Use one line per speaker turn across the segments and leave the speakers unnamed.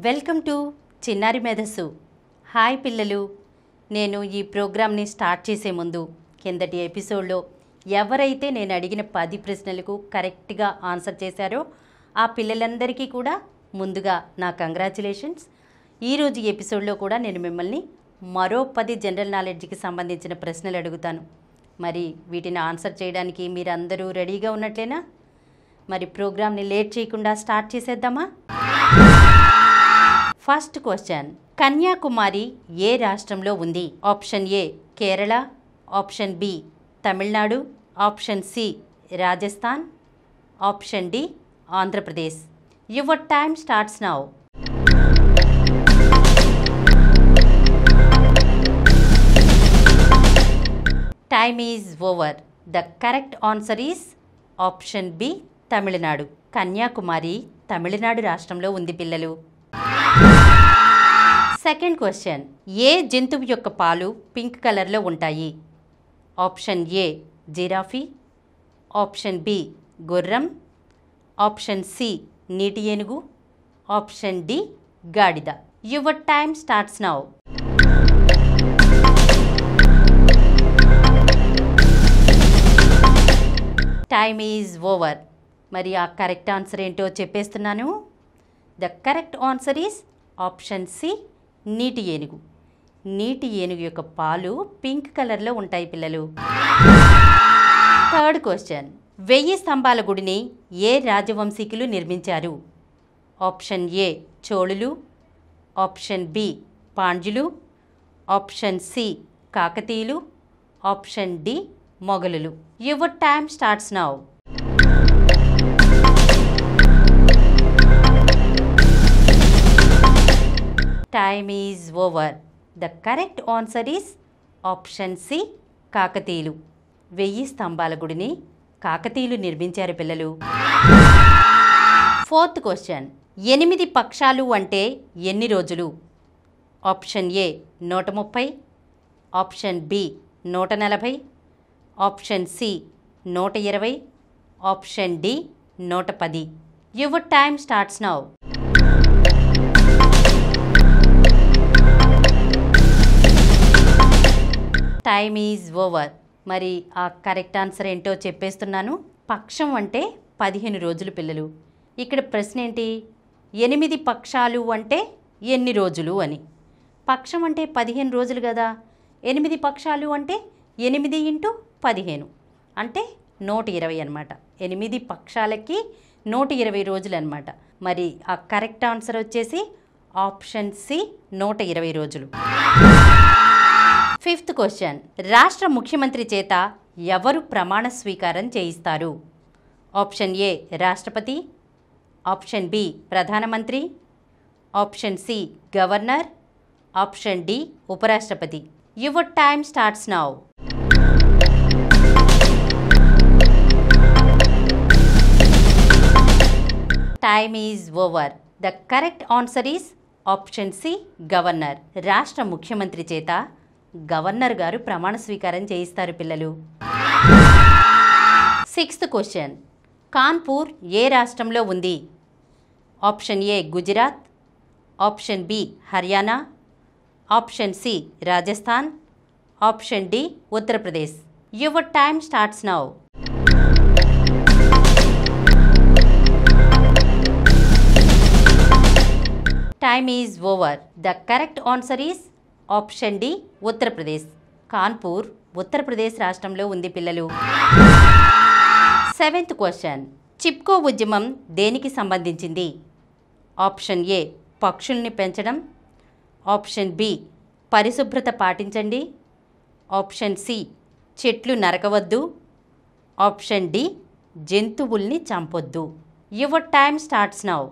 Welcome to చిన్నారి మేధస్సు. Hi పిల్లలు, నేను ఈ ప్రోగ్రామ్ని స్టార్ట్ చేసే ముందు కిందటి ఎపిసోడ్లో ఎవరైతే నేను అడిగిన 10 ప్రశ్నలకు కరెక్ట్గా ఆన్సర్ చేశారో ఆ పిల్లలందరికీ కూడా ముందుగా నా కంగ్రాచులేషన్స్. ఈరోజు ఎపిసోడ్లో కూడా నేను మిమ్మల్ని మరో 10 జనరల్ నాలెడ్జ్కి సంబంధించిన ప్రశ్నలు అడుగుతాను. మరి వీటిని ఆన్సర్ చేయడానికి మీరందరూ రెడీగా ఉన్నట్లేనా? మరి ప్రోగ్రామ్ని లేట్ చేయకుండా స్టార్ట్ చేసేద్దామా? ఫస్ట్ క్వశ్చన్, కన్యాకుమారి ఏ రాష్ట్రంలో ఉంది? Option A Kerala, option B Tamil Nadu, option C Rajasthan, option D Andhra Pradesh. Your time starts now. Time is over. The correct answer is option B Tamil Nadu. Kanyakumari Tamil Nadu రాష్ట్రంలో ఉంది పిల్లలు. సెకండ్ క్వశ్చన్, ఏ జంతువు యొక్క పాలు పింక్ కలర్లో ఉంటాయి? Option A giraffe, option B గుర్రం, ఆప్షన్ సి నీటి ఏనుగు, ఆప్షన్ డి గాడిద. Your time starts now. Time is over. మరి ఆ కరెక్ట్ ఆన్సర్ ఏంటో చెప్పేస్తున్నాను. The correct answer is option C నీటి ఏనుగు. నీటి ఏనుగు యొక్క పాలు పింక్ కలర్లో ఉంటాయి పిల్లలు. థర్డ్ క్వశ్చన్, 1000 స్తంభాల గుడిని ఏ రాజవంశీకులు నిర్మించారు? ఆప్షన్ ఏ చోళులు, ఆప్షన్ బి పాండ్యులు, ఆప్షన్ సి కాకతీయులు, ఆప్షన్ డి మొఘలులు. Your time starts now. Time is over. The correct answer is option C కాకతీయులు. 1000 స్తంభాల గుడిని కాకతీయులు నిర్మించారు పిల్లలు. ఫోర్త్ క్వశ్చన్, 8 పక్షాలు అంటే ఎన్ని రోజులు? Option A 130, option B 140, option C 120, option D 110. Your time starts now. Time is over. మరి ఆ కరెక్ట్ ఆన్సర్ ఏంటో చెప్పేస్తున్నాను. పక్షం అంటే 15 రోజులు పిల్లలు. ఇక్కడ ప్రశ్న ఏంటి? 8 పక్షాలు అంటే ఎన్ని రోజులు అని. పక్షం అంటే 15 రోజులు కదా. 8 పక్షాలు అంటే 8 × 15 అంటే 120 అనమాట. 8 పక్షాలకి 120 రోజులు అనమాట. మరి ఆ కరెక్ట్ ఆన్సర్ వచ్చేసి ఆప్షన్ సి 120 రోజులు. ఫిఫ్త్ క్వశ్చన్, రాష్ట్ర ముఖ్యమంత్రి చేత ఎవరు ప్రమాణ స్వీకారం చేయిస్తారు? ఆప్షన్ ఏ రాష్ట్రపతి, ఆప్షన్ బి ప్రధానమంత్రి, option C governor, option D ఉపరాష్ట్రపతి. Your time starts now. Time is over. The correct answer is option C governor. రాష్ట్ర ముఖ్యమంత్రి చేత గవర్నర్ గారు ప్రమాణ స్వీకారం చేయిస్తారు పిల్లలు. సిక్స్త్ క్వశ్చన్, కాన్పూర్ ఏ రాష్ట్రంలో ఉంది? Option A Gujarat, option B Haryana, option C Rajasthan, option D Uttar Pradesh. Your time starts now. Time is over. The correct answer is option D Uttar Pradesh. Kanpur Uttar Pradesh రాష్ట్రంలో ఉంది పిల్లలు. సెవెంత్ క్వశ్చన్, చిప్కో ఉద్యమం దేనికి సంబంధించింది? ఆప్షన్ ఏ పక్షుల్ని పెంచడం, ఆప్షన్ బి పరిశుభ్రత పాటించండి, ఆప్షన్ సి చెట్లు నరకవద్దు, ఆప్షన్ డి జంతువుల్ని చంపొద్దు. Your time starts now.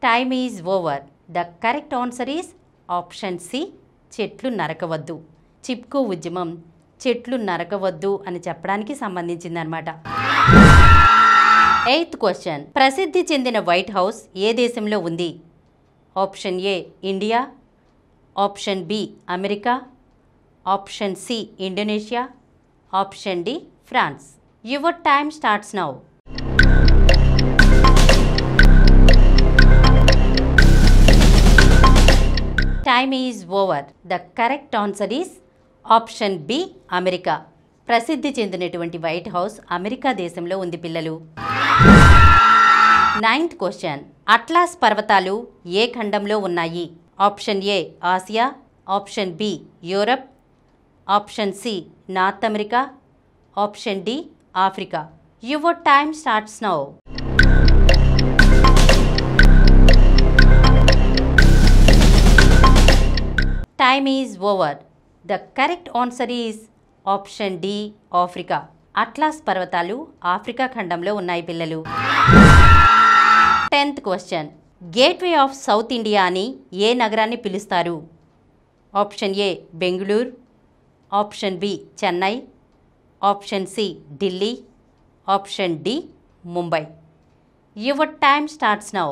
Time is over. The correct answer is option C చెట్లు నరకవద్దు. చిప్కో ఉద్యమం చెట్లు నరకవద్దు అని చెప్పడానికి సంబంధించిందనమాట. ఎయిత్ క్వశ్చన్, ప్రసిద్ధి చెందిన వైట్ హౌస్ ఏ దేశంలో ఉంది? Option A India, option B America, option C Indonesia, option D France. Your time starts now. Time is over. The correct answer is option B, America. ప్రసిద్ధి చెందినటువంటి వైట్ హౌస్ అమెరికా దేశంలో ఉంది పిల్లలు. 9th question. Atlas పర్వతాలు ఏ ఖండంలో ఉన్నాయి? Option A Asia, option B Europe, option C North America, option D Africa. Your time starts now. Time is over. The correct answer is option D Africa. Atlas పర్వతాలు Africa ఖండంలో ఉన్నాయి పిల్లలు. 10th question. Gateway of south India అని ఏ నగరాన్ని పిలుస్తారు? Option A Bengaluru, option B Chennai, option C Delhi, option D Mumbai. Your time starts now.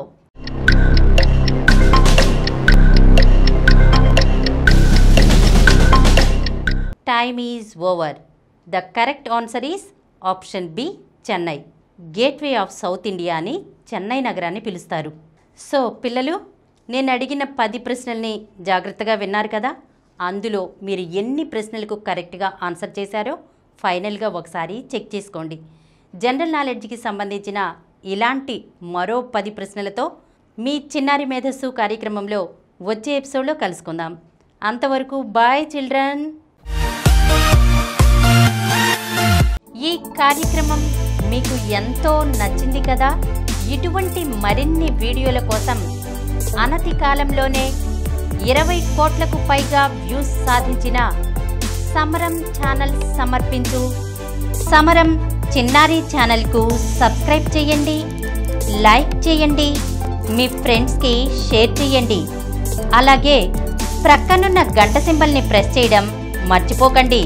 Time is over. The correct answer is option B Chennai. Gateway of south India అని చెన్నై నగరాన్ని పిలుస్తారు. So పిల్లలు, నేను అడిగిన 10 ప్రశ్నల్ని జాగ్రత్తగా విన్నారు కదా. అందులో మీరు ఎన్ని ప్రశ్నలకు కరెక్ట్గా ఆన్సర్ చేశారో ఫైనల్గా ఒకసారి చెక్ చేసుకోండి. జనరల్ నాలెడ్జ్కి సంబంధించిన ఇలాంటి మరో 10 ప్రశ్నలతో మీ చిన్నారి మేధస్సు కార్యక్రమంలో వచ్చే ఎపిసోడ్లో కలుసుకుందాం. అంతవరకు బాయ్ చిల్డ్రన్. ఈ కార్యక్రమం మీకు ఎంతో నచ్చింది కదా. ఇటువంటి మరిన్ని వీడియోల కోసం అనతి కాలంలోనే 20 కోట్లకు పైగా వ్యూస్ సాధించిన సమరం ఛానల్ సమర్పించు సమరం చిన్నారి ఛానల్కు సబ్స్క్రైబ్ చేయండి, లైక్ చేయండి, మీ ఫ్రెండ్స్కి షేర్ చేయండి. అలాగే ప్రక్కనున్న గంట సింబల్ని ప్రెస్ చేయడం మర్చిపోకండి.